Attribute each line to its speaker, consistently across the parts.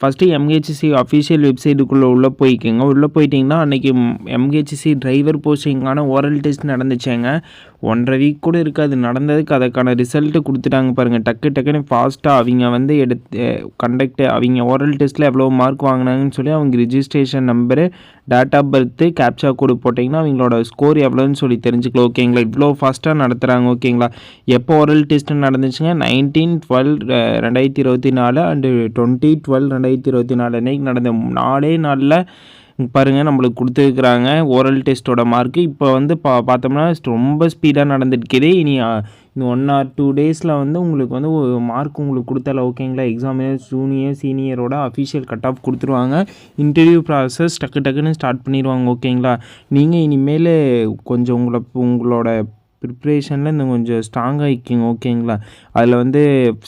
Speaker 1: First MHC official வெப்சைட்டுக்குள்ளே உள்ளே போய்க்குங்க. உள்ளே போயிட்டிங்கன்னா அன்றைக்கி எம்ஹெச்சி டிரைவர் போஸ்டிங்கான ஓரல் டெஸ்ட் நடந்துச்சேங்க. 1.5 வீக் கூட இருக்காது நடந்ததுக்கு. அதுக்கான ரிசல்ட்டு கொடுத்துட்டாங்க பாருங்கள். டக்குன்னு ஃபாஸ்ட்டாக அவங்க வந்து அவங்க ஓரல் டெஸ்ட்டில் எவ்வளோ மார்க் வாங்கினாங்கன்னு சொல்லி அவங்க registration number, date of birth, captcha code போட்டிங்கன்னா அவங்களோட ஸ்கோர் எவ்வளோன்னு சொல்லி தெரிஞ்சுக்கலாம். ஓகேங்களா? இவ்வளோ ஃபாஸ்ட்டாக நடத்துகிறாங்க. ஓகேங்களா? எப்போ ஓரல் டெஸ்ட்டு நடந்துச்சுங்க? 19/12/2024 அண்டு 20/12/2024 அன்றைக்கி நடந்த 4 நாளில் பாருங்கள் நம்மளுக்கு கொடுத்துருக்குறாங்க ஓரல் டெஸ்ட்டோட மார்க்கு. இப்போ வந்து பார்த்தோம்னா ரொம்ப ஸ்பீடாக நடந்துட்டுருக்குது. இனி இந்த 1 or 2 டேஸில் வந்து உங்களுக்கு வந்து ஒரு மார்க் உங்களுக்கு கொடுத்தல. ஓகேங்களா? எக்ஸாமினர் ஜூனியர் சீனியரோட அஃபிஷியல் கட் ஆஃப் கொடுத்துருவாங்க. இன்டர்வியூ ப்ராசஸ் டக்குன்னு ஸ்டார்ட் பண்ணிடுவாங்க. ஓகேங்களா? நீங்கள் இனிமேல் கொஞ்சம் உங்களோட ப்ரிப்ரேஷனில் இன்னும் கொஞ்சம் ஸ்ட்ராங்காக ஆகிக்கிங்க. ஓகேங்களா? அதில் வந்து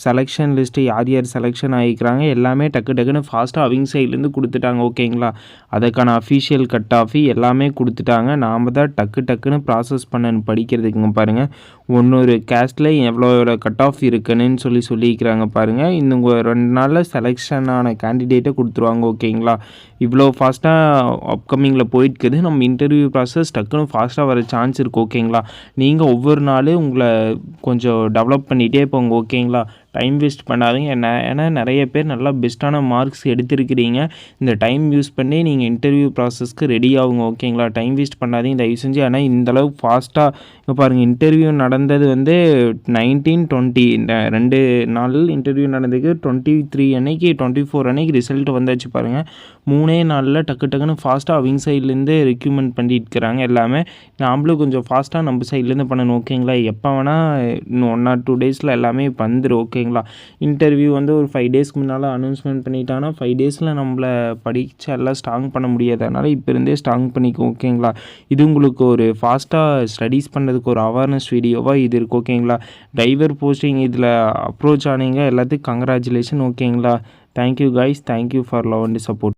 Speaker 1: செலெக்ஷன் லிஸ்ட்டு யார் செலெக்ஷன் ஆகிக்கிறாங்க எல்லாமே டக்குன்னு ஃபாஸ்ட்டாக அவங்க சைட்லேருந்து கொடுத்துட்டாங்க. ஓகேங்களா? அதுக்கான அஃபிஷியல் கட் ஆஃபி எல்லாமே கொடுத்துட்டாங்க. நாம் தான் டக்குன்னு ப்ராசஸ் பண்ணணும் படிக்கிறதுக்குங்க. பாருங்கள், ஒன்னொரு கேஸ்ட்டில் எவ்வளோட கட் ஆஃப் இருக்குன்னு சொல்லிக்கிறாங்க பாருங்கள். இன்னும் 2 நாளில் செலெக்ஷன் ஆன கேண்டிடேட்டை கொடுத்துருவாங்க. ஓகேங்களா? இவ்வளோ ஃபாஸ்ட்டாக அப்கமிங்கில் போயிட்டுருக்குது. நம்ம இன்டர்வியூ ப்ராசஸ் டக்குன்னு ஃபாஸ்ட்டாக வர சான்ஸ் இருக்குது. ஓகேங்களா? நீங்கள் ஒவ்வொரு நாளும் உங்களை கொஞ்சம் டெவலப் பண்ணிகிட்டே போங்க. ஓகேங்களா? டைம் வேஸ்ட் பண்ணாதீங்க. ஏன்னா நிறைய பேர் நல்லா பெஸ்ட்டான மார்க்ஸ் எடுத்திருக்கிறீங்க. இந்த டைம் யூஸ் பண்ணி நீங்கள் இன்டர்வியூ ப்ராசஸ்க்கு ரெடி ஆகுங்க. ஓகேங்களா? டைம் வேஸ்ட் பண்ணாதீங்க தயவு செஞ்சு. ஏன்னா இந்தளவு ஃபாஸ்ட்டாக இப்போ பாருங்கள், இன்டர்வியூ நடந்தது வந்து 19/20 2 நாள் இன்டர்வியூ நடந்ததுக்கு 23 அன்னைக்கு 24 அன்னைக்கு ரிசல்ட் வந்தாச்சு பாருங்கள். 3 நாளில் டக்குன்னு ஃபாஸ்ட்டாக அவங்க சைட்லேருந்து ரெக்யூப்மெண்ட் பண்ணிட்டு இருக்கிறாங்க எல்லாமே. நாமளும் கொஞ்சம் ஃபாஸ்ட்டாக நம்ம சைட்லேருந்து பண்ணணும். ஓகேங்களா? எப்போ வேணால் இன்னும் 1 or 2 டேஸில் எல்லாமே வந்துடும். ஓகேங்களா? இன்டர்வியூ வந்து ஒரு 5 டேஸ்க்கு முன்னால் அனௌன்ஸ்மெண்ட் பண்ணிட்டாங்கன்னா 5 டேஸில் நம்மளை படித்து எல்லாம் ஸ்ட்ராங் பண்ண முடியாது. அதனால் இப்போ இருந்தே ஸ்ட்ராங் பண்ணிக்கும். ஓகேங்களா? இது உங்களுக்கு ஒரு ஃபாஸ்ட்டாக ஸ்டடீஸ் பண்ணுறதுக்கு ஒரு அவேர்னஸ் வீடியோவாக இது இருக்குது. ஓகேங்களா? டிரைவர் போஸ்டிங் இதில் அப்ரோச் ஆனீங்க எல்லாத்துக்கும் கங்க்ராச்சுலேஷன். ஓகேங்களா? Thank you guys. Thank you for love and support.